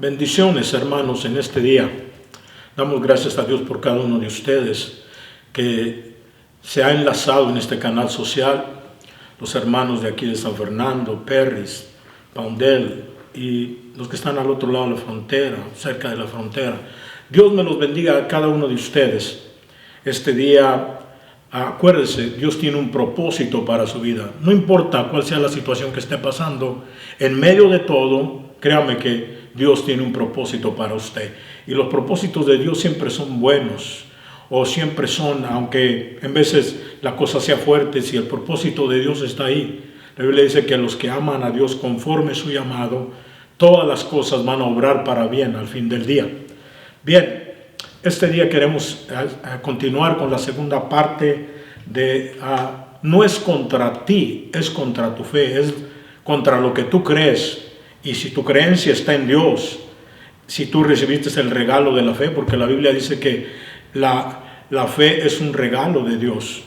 Bendiciones, hermanos, en este día. Damos gracias a Dios por cada uno de ustedes que se ha enlazado en este canal social. Los hermanos de aquí de San Fernando, Perris, Poundel y los que están al otro lado de la frontera, cerca de la frontera. Dios me los bendiga a cada uno de ustedes. Este día, acuérdense, Dios tiene un propósito para su vida. No importa cuál sea la situación que esté pasando, en medio de todo, créame que Dios tiene un propósito para usted. Y los propósitos de Dios siempre son buenos. O siempre son, aunque en veces la cosa sea fuerte, si el propósito de Dios está ahí. La Biblia dice que los que aman a Dios conforme su llamado, todas las cosas van a obrar para bien al fin del día. Bien, este día queremos continuar con la segunda parte de no es contra ti, es contra tu fe, es contra lo que tú crees. Y si tu creencia está en Dios, si tú recibiste el regalo de la fe, porque la Biblia dice que la fe es un regalo de Dios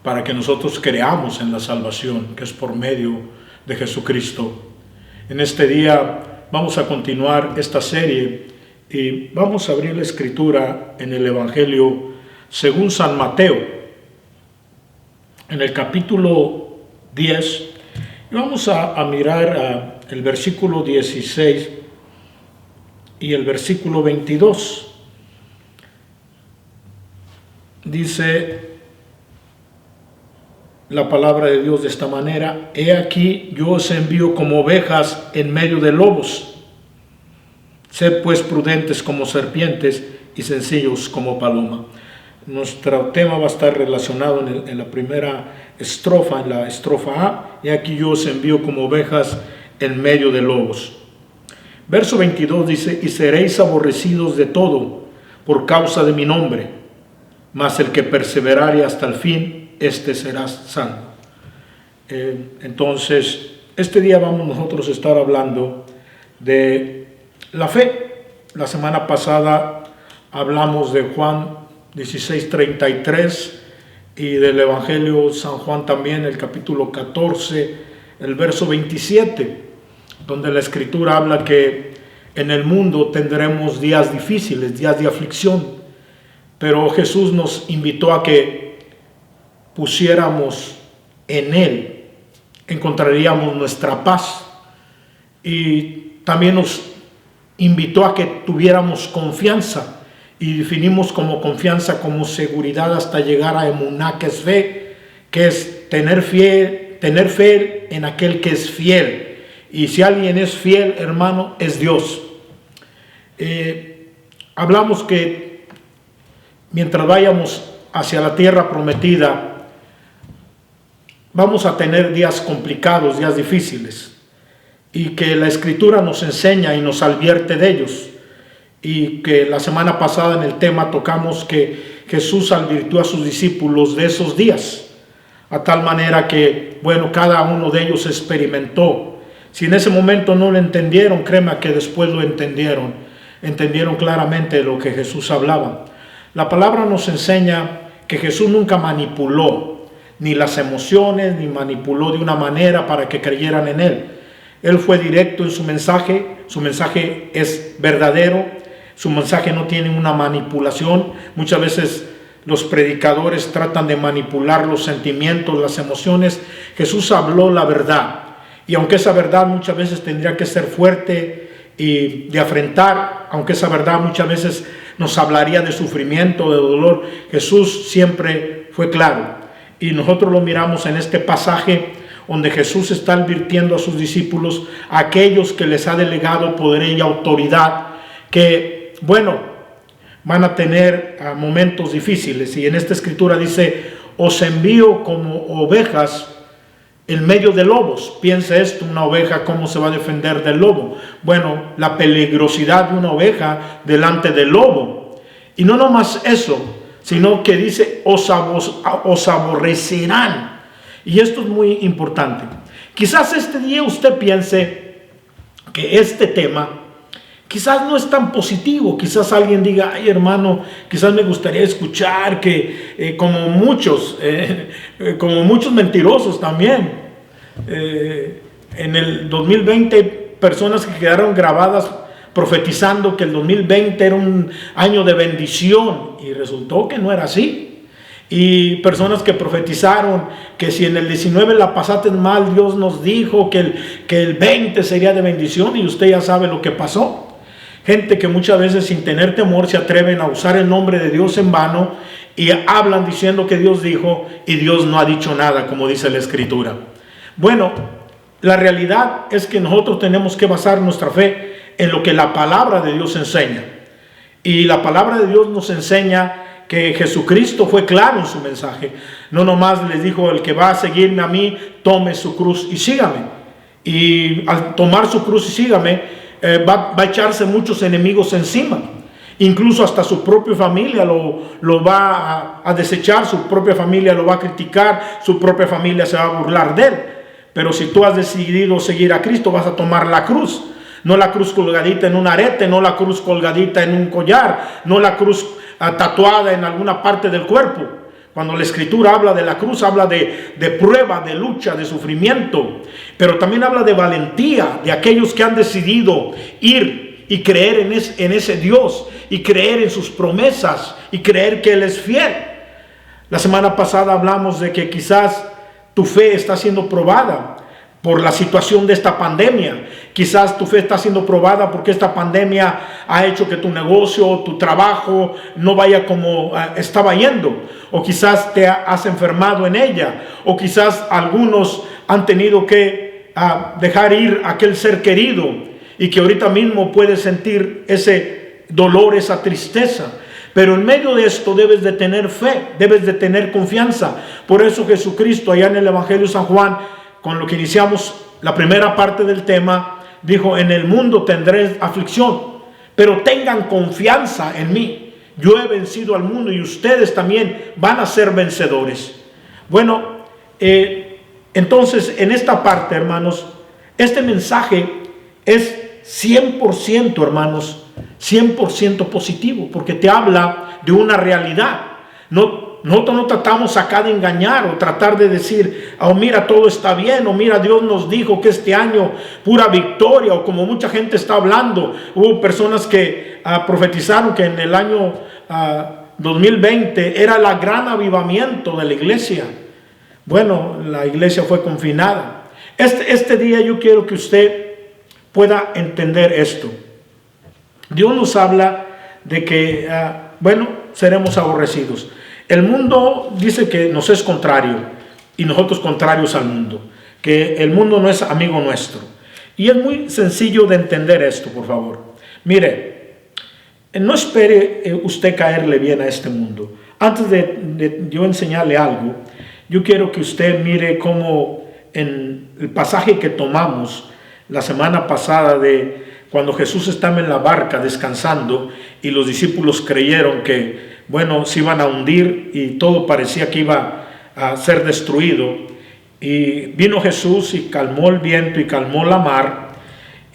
para que nosotros creamos en la salvación que es por medio de Jesucristo. En este día vamos a continuar esta serie y vamos a abrir la escritura en el Evangelio según San Mateo, en el capítulo 10, y vamos a mirar el versículo 16 y el versículo 22. Dice la palabra de Dios de esta manera: He aquí, yo os envío como ovejas en medio de lobos. Sed pues prudentes como serpientes y sencillos como paloma. Nuestro tema va a estar relacionado en la primera estrofa, en la estrofa A. He aquí, yo os envío como ovejas en medio de lobos. Verso 22 dice: Y seréis aborrecidos de todo por causa de mi nombre, mas el que perseverare hasta el fin, éste será salvo. Entonces, este día vamos nosotros a estar hablando de la fe. La semana pasada hablamos de Juan 16:33 y del Evangelio San Juan también, el capítulo 14, el verso 27, donde la Escritura habla que en el mundo tendremos días difíciles, días de aflicción, pero Jesús nos invitó a que pusiéramos en Él, encontraríamos nuestra paz, y también nos invitó a que tuviéramos confianza, y definimos como confianza como seguridad hasta llegar a emuná, que es fe, que es tener fe en aquel que es fiel. Y si alguien es fiel, hermano, es Dios. Hablamos que mientras vayamos hacia la tierra prometida, vamos a tener días complicados, días difíciles, y que la Escritura nos enseña y nos advierte de ellos. Y que la semana pasada en el tema tocamos que Jesús advirtió a sus discípulos de esos días, a tal manera que, bueno, cada uno de ellos experimentó. Si en ese momento no lo entendieron, créeme que después lo entendieron claramente lo que Jesús hablaba. La palabra nos enseña que Jesús nunca manipuló ni las emociones, ni manipuló de una manera para que creyeran en Él. Él fue directo en su mensaje es verdadero, su mensaje no tiene una manipulación. Muchas veces los predicadores tratan de manipular los sentimientos, las emociones. Jesús habló la verdad, y aunque esa verdad muchas veces tendría que ser fuerte y de afrentar, aunque esa verdad muchas veces nos hablaría de sufrimiento, de dolor, Jesús siempre fue claro. Y nosotros lo miramos en este pasaje donde Jesús está advirtiendo a sus discípulos, a aquellos que les ha delegado poder y autoridad, que, bueno, van a tener momentos difíciles. Y en esta escritura dice: os envío como ovejas en medio de lobos. Piensa esto, una oveja, ¿cómo se va a defender del lobo? Bueno, la peligrosidad de una oveja delante del lobo. Y no nomás eso, sino que dice: os aborrecerán. Y esto es muy importante. Quizás este día usted piense que este tema quizás no es tan positivo. Quizás alguien diga: ay, hermano, quizás me gustaría escuchar que como muchos mentirosos también, en el 2020 personas que quedaron grabadas profetizando que el 2020 era un año de bendición, y resultó que no era así. Y personas que profetizaron que si en el 19 la pasaste mal, Dios nos dijo que el 20 sería de bendición, y usted ya sabe lo que pasó. Gente que muchas veces sin tener temor se atreven a usar el nombre de Dios en vano y hablan diciendo que Dios dijo, y Dios no ha dicho nada, como dice la Escritura. Bueno, la realidad es que nosotros tenemos que basar nuestra fe en lo que la palabra de Dios enseña. Y la palabra de Dios nos enseña que Jesucristo fue claro en su mensaje. No nomás les dijo: el que va a seguirme a mí, tome su cruz y sígame. Y al tomar su cruz y sígame, va a echarse muchos enemigos encima. Incluso hasta su propia familia lo va a desechar, su propia familia lo va a criticar, su propia familia se va a burlar de él. Pero si tú has decidido seguir a Cristo, vas a tomar la cruz. No la cruz colgadita en un arete, no la cruz colgadita en un collar, no la cruz tatuada en alguna parte del cuerpo. Cuando la Escritura habla de la cruz, habla de prueba, de lucha, de sufrimiento, pero también habla de valentía, de aquellos que han decidido ir y creer en ese Dios, y creer en sus promesas, y creer que Él es fiel. La semana pasada hablamos de que quizás tu fe está siendo probada por la situación de esta pandemia. Quizás tu fe está siendo probada porque esta pandemia ha hecho que tu negocio, tu trabajo no vaya como estaba yendo. O quizás te has enfermado en ella. O quizás algunos han tenido que dejar ir a aquel ser querido, y que ahorita mismo puedes sentir ese dolor, esa tristeza. Pero en medio de esto debes de tener fe, debes de tener confianza. Por eso Jesucristo, allá en el Evangelio de San Juan, con lo que iniciamos la primera parte del tema, dijo: en el mundo tendréis aflicción, pero tengan confianza en mí. Yo he vencido al mundo, y ustedes también van a ser vencedores. Bueno, entonces en esta parte, hermanos, este mensaje es 100%, hermanos, 100% positivo, porque te habla de una realidad. Nosotros no tratamos acá de engañar o tratar de decir: oh, mira, todo está bien, o mira, Dios nos dijo que este año pura victoria, o como mucha gente está hablando. Hubo personas que profetizaron que en el año 2020 era el gran avivamiento de la iglesia. Bueno, la iglesia fue confinada. Este día yo quiero que usted pueda entender esto. Dios nos habla de que, seremos aborrecidos. El mundo dice que nos es contrario, y nosotros contrarios al mundo, que el mundo no es amigo nuestro. Y es muy sencillo de entender esto, por favor. Mire, no espere usted caerle bien a este mundo. Antes de yo enseñarle algo, yo quiero que usted mire cómo en el pasaje que tomamos la semana pasada, de cuando Jesús estaba en la barca descansando, y los discípulos creyeron que se iban a hundir y todo parecía que iba a ser destruido, y vino Jesús y calmó el viento y calmó la mar.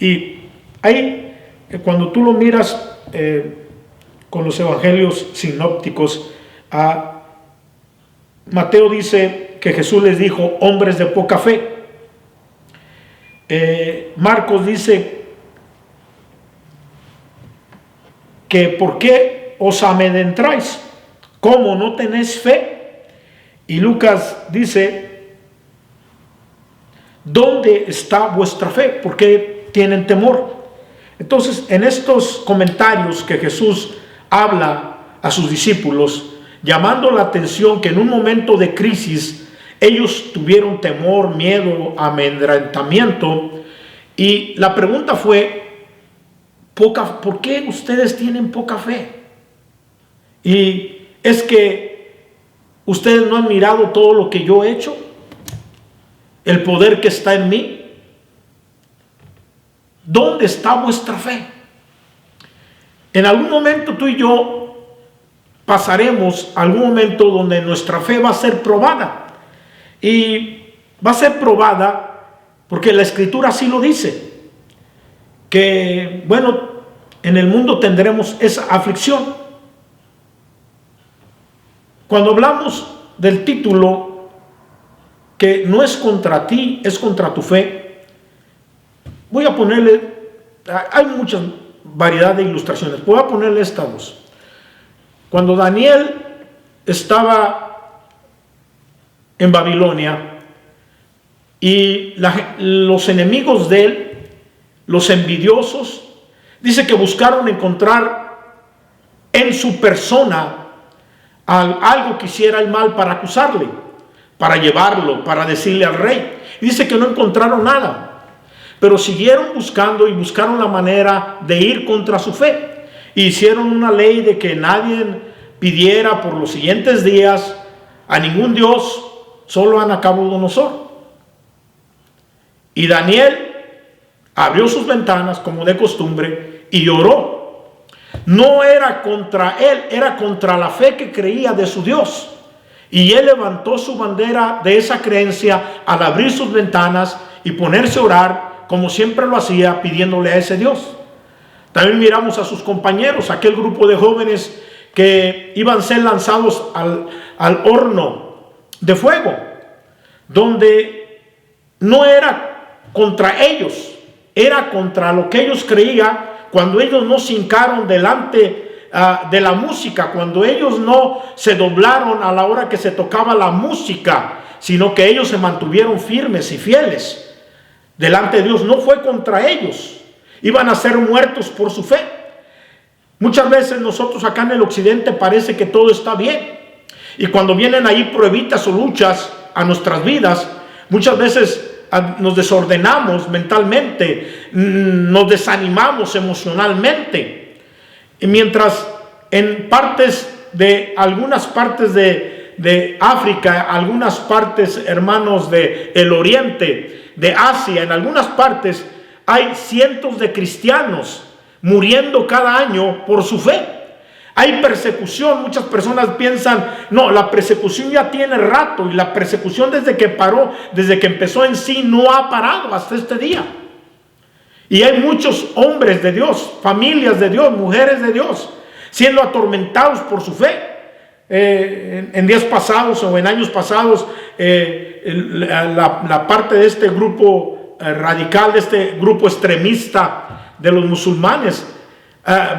Y ahí, cuando tú lo miras con los evangelios sinópticos, Mateo dice que Jesús les dijo: hombres de poca fe. Marcos dice que ¿por qué os amedrentáis? ¿Cómo no tenéis fe? Y Lucas dice: ¿dónde está vuestra fe? ¿Por qué tienen temor? Entonces, en estos comentarios que Jesús habla a sus discípulos, llamando la atención que en un momento de crisis ellos tuvieron temor, miedo, amedrentamiento, y la pregunta fue: ¿por qué ustedes tienen poca fe? Y es que ustedes no han mirado todo lo que yo he hecho, el poder que está en mí. ¿Dónde está vuestra fe? En algún momento tú y yo pasaremos algún momento donde nuestra fe va a ser probada. Y va a ser probada porque la Escritura así lo dice, que en el mundo tendremos esa aflicción. Cuando hablamos del título, que no es contra ti, es contra tu fe, voy a ponerle, hay variedad de ilustraciones. Voy a ponerle estas dos. Cuando Daniel estaba en Babilonia y los enemigos de él, los envidiosos, dice que buscaron encontrar en su persona algo que hiciera el mal para acusarle, para llevarlo, para decirle al rey. Y dice que no encontraron nada, pero siguieron buscando y buscaron la manera de ir contra su fe. Y hicieron una ley de que nadie pidiera por los siguientes días a ningún dios, solo a Nabucodonosor. Y Daniel abrió sus ventanas como de costumbre y oró. No era contra él, era contra la fe que creía de su Dios. Y él levantó su bandera de esa creencia al abrir sus ventanas y ponerse a orar, como siempre lo hacía, pidiéndole a ese Dios. También miramos a sus compañeros, aquel grupo de jóvenes que iban a ser lanzados al horno de fuego, donde no era contra ellos, era contra lo que ellos creían. Cuando ellos no se hincaron delante de la música, cuando ellos no se doblaron a la hora que se tocaba la música, sino que ellos se mantuvieron firmes y fieles delante de Dios, no fue contra ellos. Iban a ser muertos por su fe. Muchas veces nosotros acá en el occidente parece que todo está bien. Y cuando vienen ahí pruebitas o luchas a nuestras vidas, muchas veces nos desordenamos mentalmente, nos desanimamos emocionalmente. Y mientras en algunas partes de África, algunas partes, hermanos, del Oriente, de Asia, en algunas partes hay cientos de cristianos muriendo cada año por su fe. Hay persecución. Muchas personas piensan, no, la persecución ya tiene rato, y la persecución desde que empezó en sí, no ha parado hasta este día. Y hay muchos hombres de Dios, familias de Dios, mujeres de Dios, siendo atormentados por su fe. En días pasados o en años pasados, la parte de este grupo radical, de este grupo extremista de los musulmanes,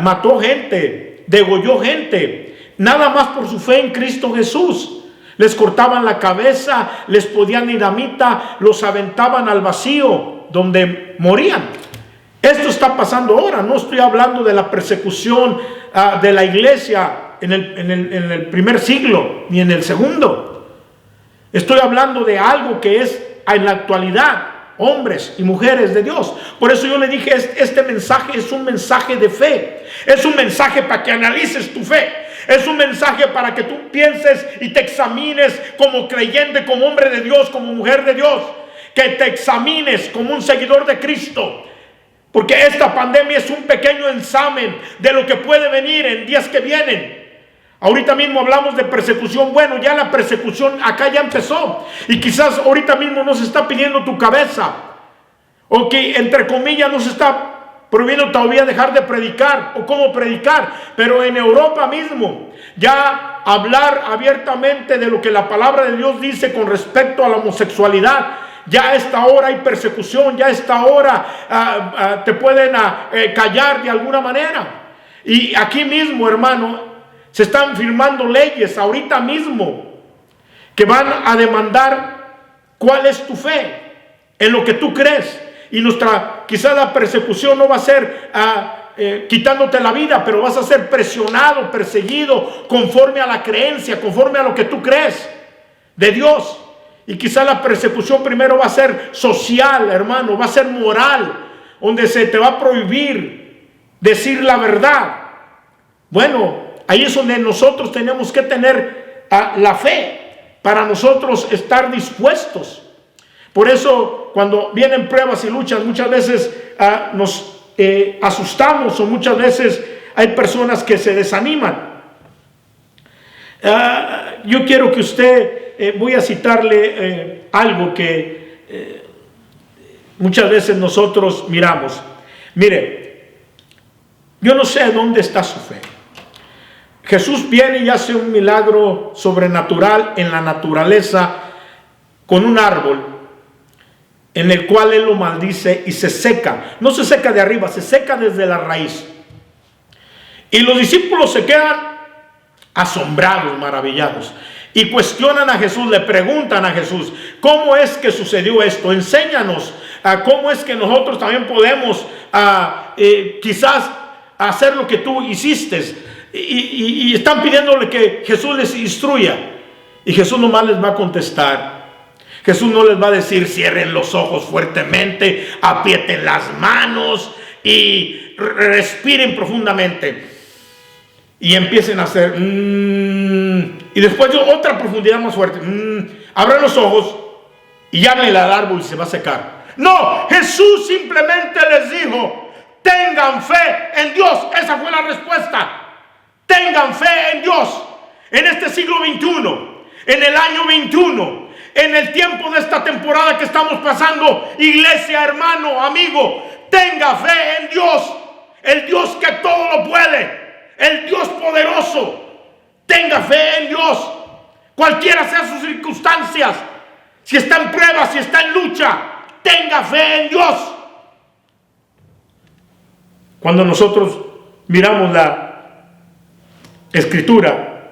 mató gente, degolló gente, nada más por su fe en Cristo Jesús. Les cortaban la cabeza, les ponían dinamita, los aventaban al vacío donde morían. Esto está pasando ahora. No estoy hablando de la persecución de la iglesia en el primer siglo ni en el segundo. Estoy hablando de algo que es en la actualidad, hombres y mujeres de Dios. Por eso yo le dije, este mensaje es un mensaje de fe, es un mensaje para que analices tu fe, es un mensaje para que tú pienses y te examines como creyente, como hombre de Dios, como mujer de Dios, que te examines como un seguidor de Cristo, porque esta pandemia es un pequeño examen de lo que puede venir en días que vienen. Ahorita mismo hablamos de persecución. Bueno, ya la persecución acá ya empezó. Y quizás ahorita mismo no se está pidiendo tu cabeza. O que entre comillas no se está prohibiendo todavía dejar de predicar o cómo predicar. Pero en Europa mismo ya hablar abiertamente de lo que la palabra de Dios dice con respecto a la homosexualidad. Ya a esta hora hay persecución. Ya a esta hora te pueden callar de alguna manera. Y aquí mismo, hermano, se están firmando leyes ahorita mismo que van a demandar cuál es tu fe, en lo que tú crees. Y quizás la persecución no va a ser quitándote la vida, pero vas a ser presionado, perseguido conforme a la creencia, conforme a lo que tú crees de Dios. Y quizás la persecución primero va a ser social, hermano, va a ser moral, donde se te va a prohibir decir la verdad. Bueno, ahí es donde nosotros tenemos que tener la fe para nosotros estar dispuestos. Por eso cuando vienen pruebas y luchas, muchas veces nos asustamos, o muchas veces hay personas que se desaniman. Yo quiero que usted, voy a citarle algo que muchas veces nosotros miramos. Mire, yo no sé dónde está su fe. Jesús viene y hace un milagro sobrenatural en la naturaleza con un árbol en el cual Él lo maldice y se seca. No se seca de arriba, se seca desde la raíz. Y los discípulos se quedan asombrados, maravillados, y cuestionan a Jesús, le preguntan a Jesús: ¿cómo es que sucedió esto? Enséñanos cómo es que nosotros también podemos quizás hacer lo que tú hiciste. Y están pidiéndole que Jesús les instruya. Y Jesús nomás les va a contestar. Jesús no les va a decir: cierren los ojos fuertemente, aprieten las manos y respiren profundamente y empiecen a hacer y después otra profundidad más fuerte, abran los ojos y háblenle al árbol y se va a secar. No, Jesús simplemente les dijo: tengan fe en Dios. Esa fue la respuesta. Tengan fe en Dios. En este siglo XXI, en el año 21, en el tiempo de esta temporada que estamos pasando, iglesia, hermano, amigo, tenga fe en Dios, el Dios que todo lo puede, el Dios poderoso. Tenga fe en Dios, cualquiera sean sus circunstancias. Si está en prueba, si está en lucha, tenga fe en Dios. Cuando nosotros miramos la Escritura,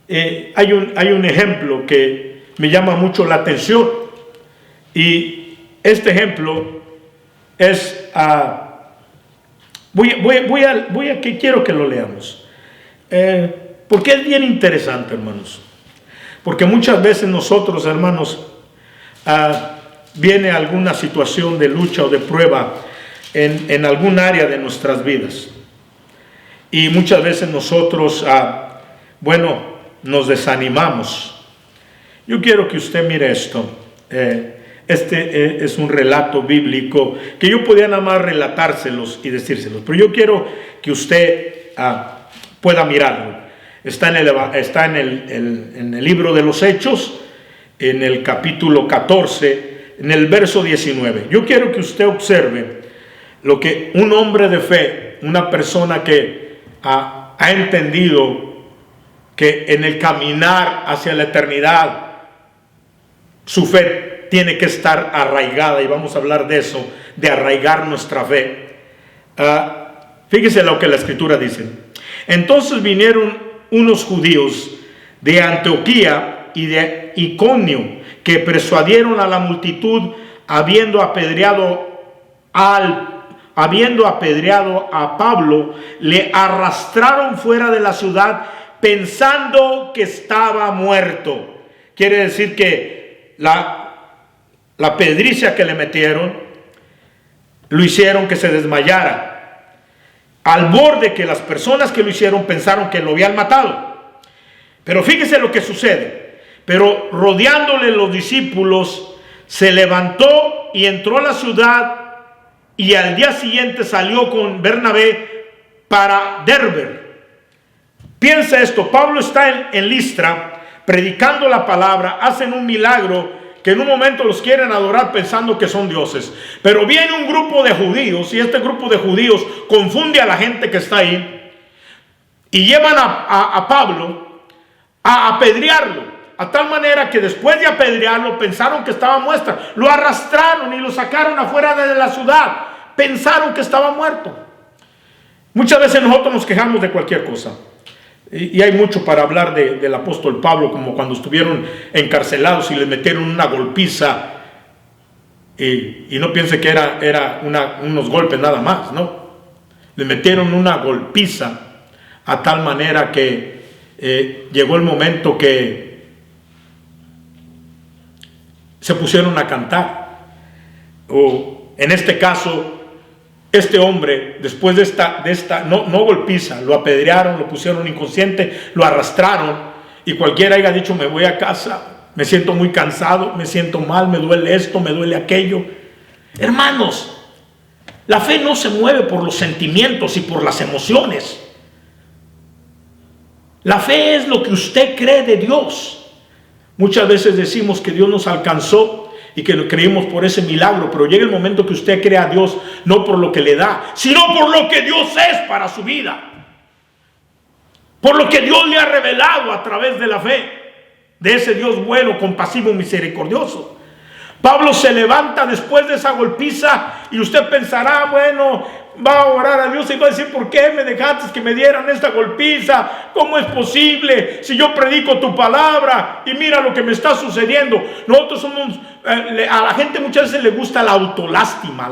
hay un ejemplo que me llama mucho la atención, y este ejemplo es que quiero que lo leamos, porque es bien interesante, hermanos, porque muchas veces nosotros, hermanos, viene alguna situación de lucha o de prueba en algún área de nuestras vidas, y muchas veces nosotros nos desanimamos. Yo quiero que usted mire esto. Este es un relato bíblico que yo podía nada más relatárselos y decírselos, pero yo quiero que usted pueda mirarlo. Está en el libro de los Hechos, en el capítulo 14, en el verso 19. Yo quiero que usted observe lo que un hombre de fe, una persona que ha entendido que en el caminar hacia la eternidad su fe tiene que estar arraigada, y vamos a hablar de eso, de arraigar nuestra fe. Fíjese lo que la Escritura dice. Entonces vinieron unos judíos de Antioquía y de Iconio, que persuadieron a la multitud, habiendo apedreado a Pablo, le arrastraron fuera de la ciudad pensando que estaba muerto. Quiere decir que la pedricia que le metieron lo hicieron que se desmayara, al borde que las personas que lo hicieron pensaron que lo habían matado. Pero fíjese lo que sucede. Pero rodeándole los discípulos, se levantó y entró a la ciudad, y al día siguiente salió con Bernabé para Derbe. Piensa esto: Pablo está en Listra predicando la palabra, hacen un milagro que en un momento los quieren adorar pensando que son dioses, pero viene un grupo de judíos, y este grupo de judíos confunde a la gente que está ahí, y llevan a Pablo a apedrearlo, a tal manera que después de apedrearlo pensaron que estaba muerto, lo arrastraron y lo sacaron afuera de la ciudad, pensaron que estaba muerto. Muchas veces nosotros nos quejamos de cualquier cosa, y hay mucho para hablar del apóstol Pablo, como cuando estuvieron encarcelados y les metieron una golpiza, y no piense que era unos golpes nada más, no, le metieron una golpiza a tal manera que llegó el momento que se pusieron a cantar. O en este caso, este hombre, después de esta no golpiza, lo apedrearon, lo pusieron inconsciente, lo arrastraron, y cualquiera haya dicho: me voy a casa, me siento muy cansado, me siento mal, me duele esto, me duele aquello. Hermanos, la fe no se mueve por los sentimientos y por las emociones. La fe es lo que usted cree de Dios. Muchas veces decimos que Dios nos alcanzó y que lo creímos por ese milagro, pero llega el momento que usted cree a Dios no por lo que le da, sino por lo que Dios es para su vida, por lo que Dios le ha revelado a través de la fe, de ese Dios bueno, compasivo, misericordioso. Pablo se levanta después de esa golpiza, y usted pensará: bueno, va a orar a Dios y va a decir: ¿por qué me dejaste que me dieran esta golpiza? ¿Cómo es posible si yo predico tu palabra y mira lo que me está sucediendo? Nosotros somos, a la gente muchas veces le gusta la autolástima,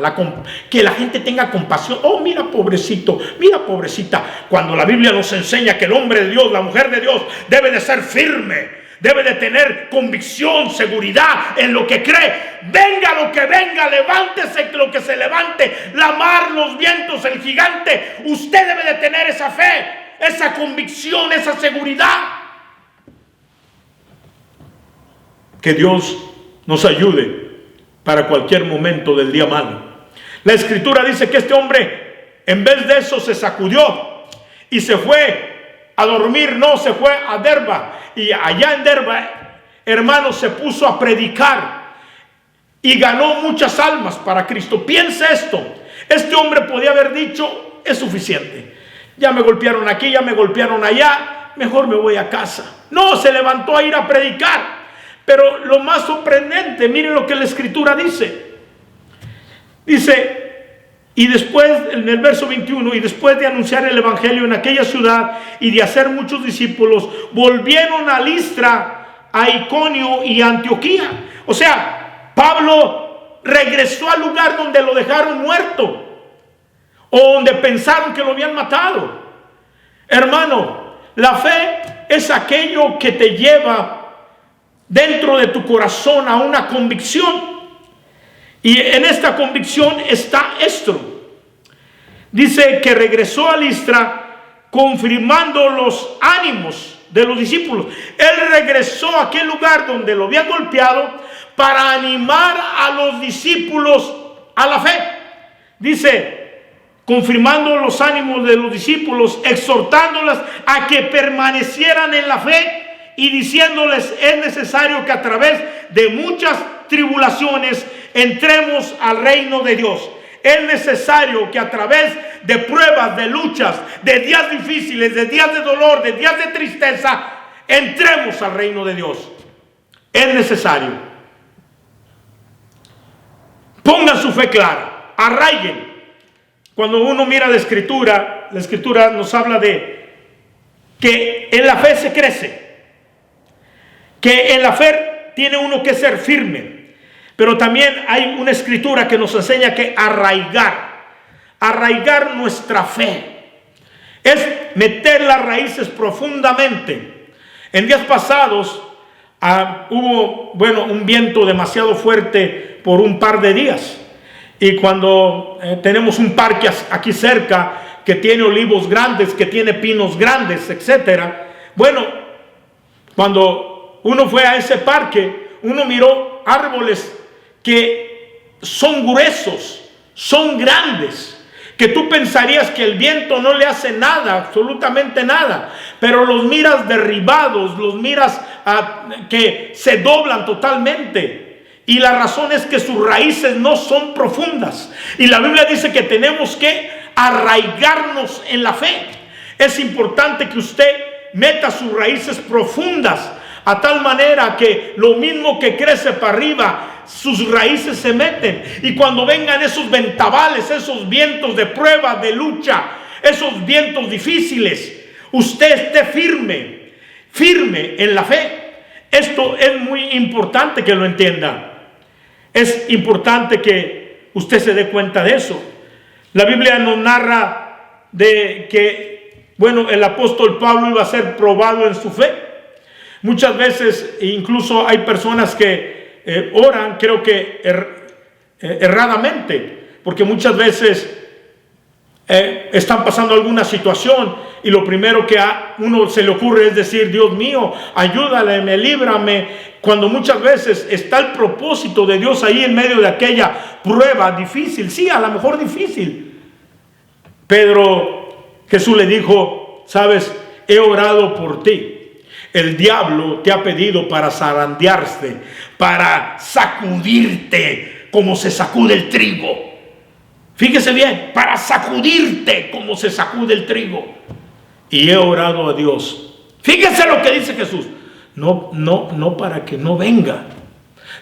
que la gente tenga compasión. Oh, mira pobrecito, mira pobrecita, cuando la Biblia nos enseña que el hombre de Dios, la mujer de Dios debe de ser firme, debe de tener convicción, seguridad en lo que cree. Venga lo que venga, levántese lo que se levante, la mar, los vientos, el gigante. Usted debe de tener esa fe, esa convicción, esa seguridad. Que Dios nos ayude para cualquier momento del día malo. La Escritura dice que este hombre, en vez de eso, se sacudió y se fue a dormir. No, se fue a Derba. Y allá en Derba, hermanos, se puso a predicar y ganó muchas almas para Cristo. Piensa esto: este hombre podía haber dicho: es suficiente, ya me golpearon aquí, ya me golpearon allá, mejor me voy a casa. No, se levantó a ir a predicar. Pero lo más sorprendente, miren lo que la Escritura dice. Dice, y después, en el verso 21, y después de anunciar el evangelio en aquella ciudad y de hacer muchos discípulos, volvieron a Listra, a Iconio y a Antioquía. O sea, Pablo regresó al lugar donde lo dejaron muerto, o donde pensaron que lo habían matado. Hermano, la fe es aquello que te lleva dentro de tu corazón a una convicción. Y en esta convicción está esto. Dice que regresó a Listra confirmando los ánimos de los discípulos. Él regresó a aquel lugar donde lo habían golpeado para animar a los discípulos a la fe. Dice, confirmando los ánimos de los discípulos, exhortándolas a que permanecieran en la fe y diciéndoles: es necesario que a través de muchas tribulaciones entremos al reino de Dios. Es necesario que a través de pruebas, de luchas, de días difíciles, de días de dolor, de días de tristeza, entremos al reino de Dios. Es necesario. Pongan su fe clara, arraiguen. Cuando uno mira la Escritura nos habla de que en la fe se crece, que en la fe tiene uno que ser firme. Pero también hay una Escritura que nos enseña que arraigar nuestra fe es meter las raíces profundamente. En días pasados hubo, un viento demasiado fuerte por un par de días. Y cuando tenemos un parque aquí cerca que tiene olivos grandes, que tiene pinos grandes, etcétera. Cuando uno fue a ese parque, uno miró árboles que son gruesos, son grandes, que tú pensarías que el viento no le hace nada, absolutamente nada, pero los miras derribados, los miras que se doblan totalmente, y la razón es que sus raíces no son profundas. Y la Biblia dice que tenemos que arraigarnos en la fe. Es importante que usted meta sus raíces profundas, a tal manera que lo mismo que crece para arriba, sus raíces se meten. Y cuando vengan esos ventavales, esos vientos de prueba, de lucha, esos vientos difíciles, usted esté firme en la fe. Esto es muy importante que lo entienda. Es importante que usted se dé cuenta de eso. La Biblia nos narra de que, el apóstol Pablo iba a ser probado en su fe. Muchas veces, incluso hay personas que oran, creo que erradamente, porque muchas veces están pasando alguna situación y lo primero que a uno se le ocurre es decir: Dios mío, ayúdame, líbrame, cuando muchas veces está el propósito de Dios ahí en medio de aquella prueba difícil. Sí, a lo mejor difícil. Jesús le dijo: sabes, he orado por ti. El diablo te ha pedido para zarandearte, para sacudirte como se sacude el trigo. Fíjese bien, para sacudirte como se sacude el trigo. Y he orado a Dios. Fíjese lo que dice Jesús. No para que no venga.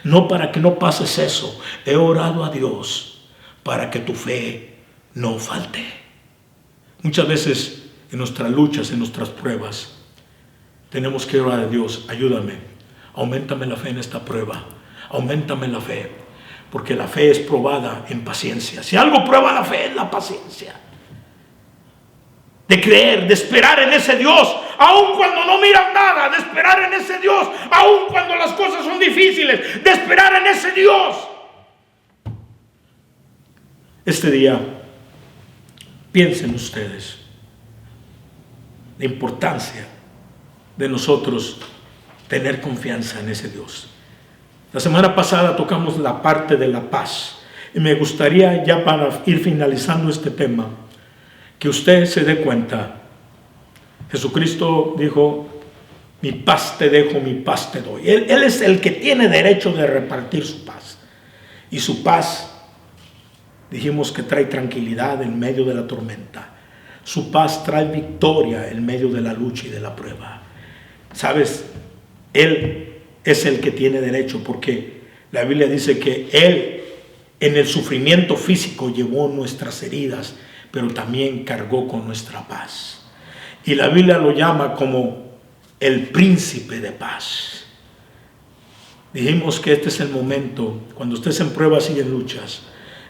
No para que no pases eso. He orado a Dios para que tu fe no falte. Muchas veces en nuestras luchas, en nuestras pruebas, tenemos que orar a Dios, ayúdame, auméntame la fe en esta prueba, auméntame la fe, porque la fe es probada en paciencia. Si algo prueba la fe es la paciencia. De creer, de esperar en ese Dios, aun cuando no miras nada, de esperar en ese Dios, aun cuando las cosas son difíciles, de esperar en ese Dios. Este día, piensen ustedes la importancia de nosotros tener confianza en ese Dios. La semana pasada tocamos la parte de la paz, y me gustaría, ya para ir finalizando este tema, que usted se dé cuenta. Jesucristo dijo: mi paz te dejo, mi paz te doy. Él es el que tiene derecho de repartir su paz. Y su paz, dijimos que trae tranquilidad en medio de la tormenta. Su paz trae victoria en medio de la lucha y de la prueba. ¿Sabes? Él es el que tiene derecho, porque la Biblia dice que Él en el sufrimiento físico llevó nuestras heridas, pero también cargó con nuestra paz. Y la Biblia lo llama como el príncipe de paz. Dijimos que este es el momento, cuando estés en pruebas y en luchas,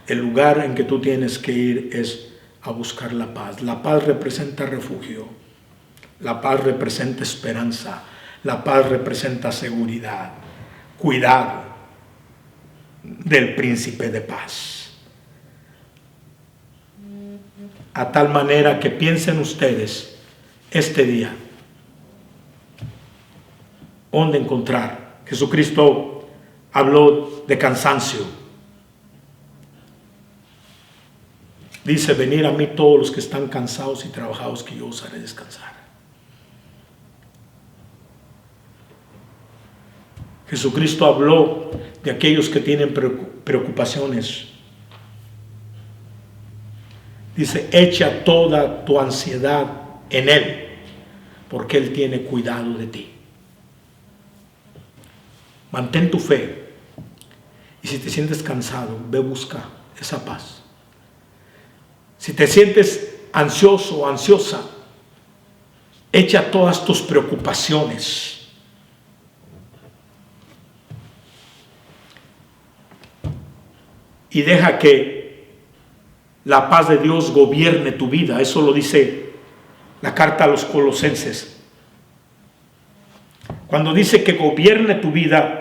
el lugar en que tú tienes que ir es a buscar la paz. La paz representa refugio, la paz representa esperanza, la paz representa seguridad, cuidado del príncipe de paz. A tal manera que piensen ustedes este día dónde encontrar. Jesucristo habló de cansancio. Dice: venid a mí todos los que están cansados y trabajados, que yo os haré descansar. Jesucristo habló de aquellos que tienen preocupaciones. Dice: echa toda tu ansiedad en Él, porque Él tiene cuidado de ti. Mantén tu fe. Y si te sientes cansado, ve, busca esa paz. Si te sientes ansioso o ansiosa, echa todas tus preocupaciones. Y deja que la paz de Dios gobierne tu vida. Eso lo dice la carta a los Colosenses. Cuando dice que gobierne tu vida,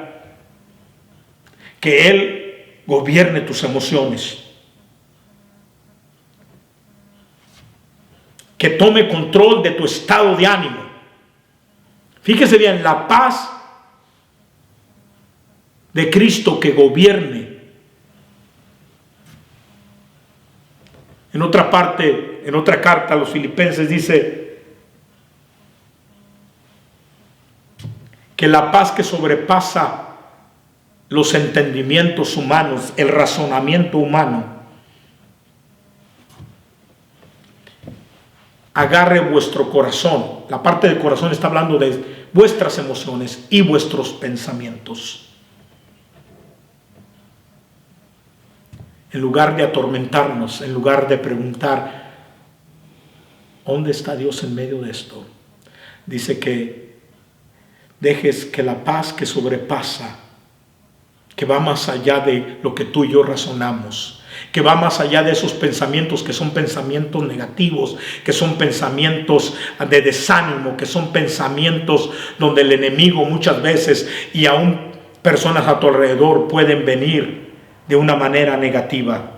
que Él gobierne tus emociones, que tome control de tu estado de ánimo. Fíjese bien, la paz de Cristo que gobierne. En otra parte, en otra carta a los Filipenses dice que la paz que sobrepasa los entendimientos humanos, el razonamiento humano, agarre vuestro corazón. La parte del corazón está hablando de vuestras emociones y vuestros pensamientos. En lugar de atormentarnos, en lugar de preguntar ¿dónde está Dios en medio de esto?, dice que dejes que la paz que sobrepasa, que va más allá de lo que tú y yo razonamos, que va más allá de esos pensamientos que son pensamientos negativos, que son pensamientos de desánimo, que son pensamientos donde el enemigo muchas veces y aún personas a tu alrededor pueden venir de una manera negativa.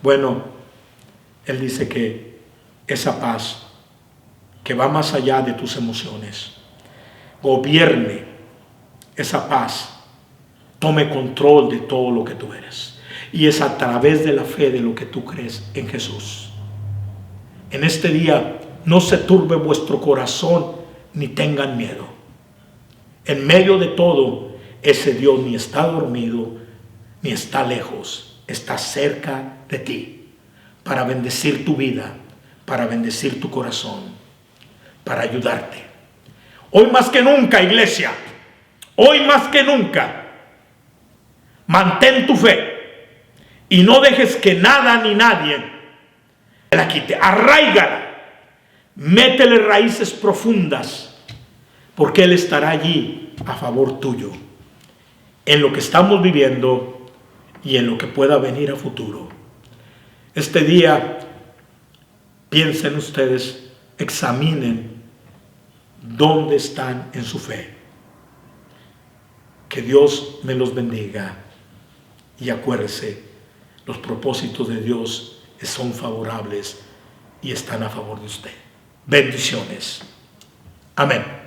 Bueno, Él dice que esa paz que va más allá de tus emociones gobierne esa paz, tome control de todo lo que tú eres, y es a través de la fe de lo que tú crees en Jesús. En este día no se turbe vuestro corazón ni tengan miedo. En medio de todo, ese Dios ni está dormido ni está lejos, está cerca de ti para bendecir tu vida, para bendecir tu corazón, para ayudarte. Hoy más que nunca, iglesia, hoy más que nunca, mantén tu fe Y no dejes que nada ni nadie la quite. Arráigala. Métele raíces profundas, porque Él estará allí a favor tuyo, en lo que estamos viviendo y en lo que pueda venir a futuro. Este día, piensen ustedes, examinen dónde están en su fe. Que Dios me los bendiga. Y acuérdese, los propósitos de Dios son favorables y están a favor de usted. Bendiciones. Amén.